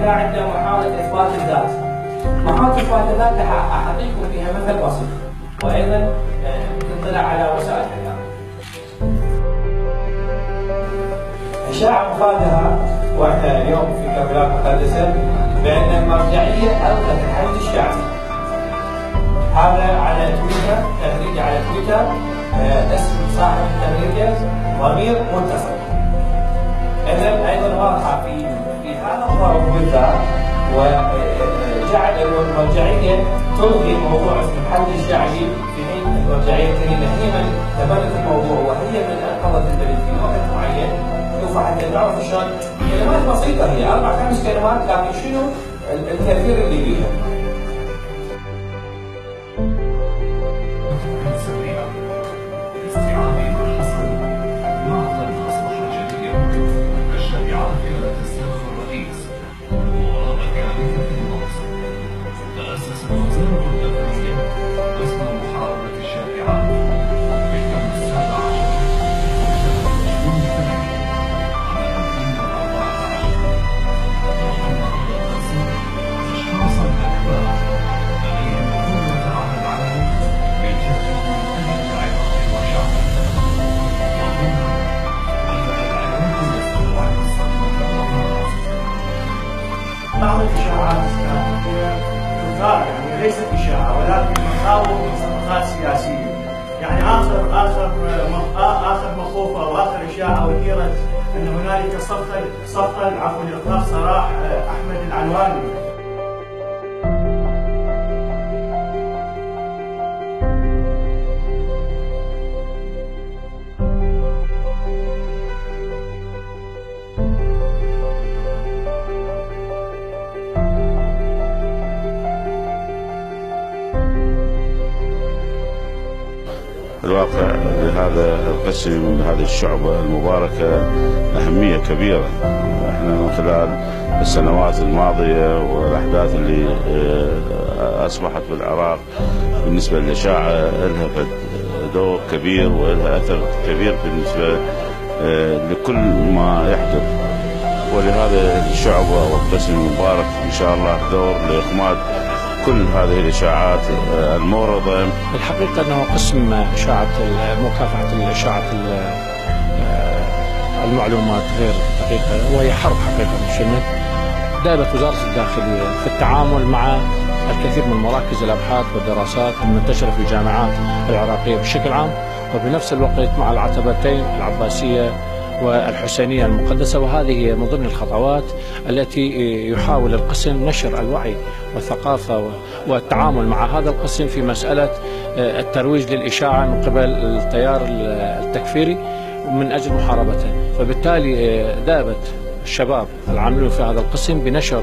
كان عندنا محاولة إثبات الذات. محاولة إثبات الذات أعطيكم فيها مثل بسيط، وأيضا نطلع على وسائل الإعلام. إشاعة مفادها وإحنا اليوم في كربلاء المقدسة بأن المرجعية ألغت الحشد الشعبي. هذا على تويتر، تغريدة على تويتر، اسم صاحب التغريدة ضمير متصل. إذا أيضا واضحة في هذا الضرب بالذات، وجعل المرجعية تلغي موضوع اسم الحشد الشعبي، في حين المرجعية الكريمة هي من تبنت الموضوع وهي من أنقذت البلد في وقت معين. شوفوا حتى تعرفوا شلون كلمات بسيطة، هي 4-5 كلمات، لكن شنو التأثير اللي بيها. بعض الإشاعات هي تثار، يعني ليست إشاعة ولكن مخاوف من صفقات سياسية. يعني آخر مخوفة وآخر إشاعة أثيرت أن هنالك صفقة لإطلاق سراح أحمد العنواني. الواقع لهذا القسم لهذه الشعبة المباركة أهمية كبيرة. احنا من خلال السنوات الماضية والأحداث اللي أصبحت بالعراق بالنسبة للإشاعة لها دور كبير ولها أثر كبير بالنسبة لكل ما يحدث، ولهذا الشعبة والقسم المبارك إن شاء الله دور لإخماد كل هذه الإشاعات الموردة. الحقيقة أنه قسم إشاعة مكافحة الإشاعة المعلومات غير دقيقة، وهي حرب حقيقة مشنة، دائرة وزارة الداخلية في التعامل مع الكثير من مراكز الأبحاث والدراسات المنتشرة في الجامعات العراقية بشكل عام، وبنفس الوقت مع العتبتين العباسية والحسينية المقدسة. وهذه هي من ضمن الخطوات التي يحاول القسم نشر الوعي والثقافة والتعامل مع هذا القسم في مسألة الترويج للإشاعة من قبل التيار التكفيري من أجل محاربته. فبالتالي دابت الشباب العاملون في هذا القسم بنشر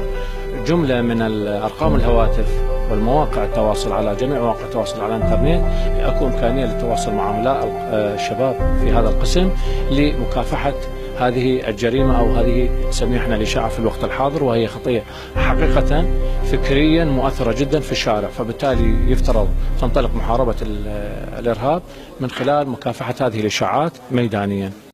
جملة من الأرقام الهواتف والمواقع التواصل على جميع مواقع التواصل على الانترنت، اكو امكانيه للتواصل مع عملاء الشباب في هذا القسم لمكافحه هذه الجريمه او هذه نسميها احنا الاشاعه في الوقت الحاضر، وهي خطيه حقيقه فكريا مؤثره جدا في الشارع. فبالتالي يفترض تنطلق محاربه الارهاب من خلال مكافحه هذه الاشاعات ميدانيا.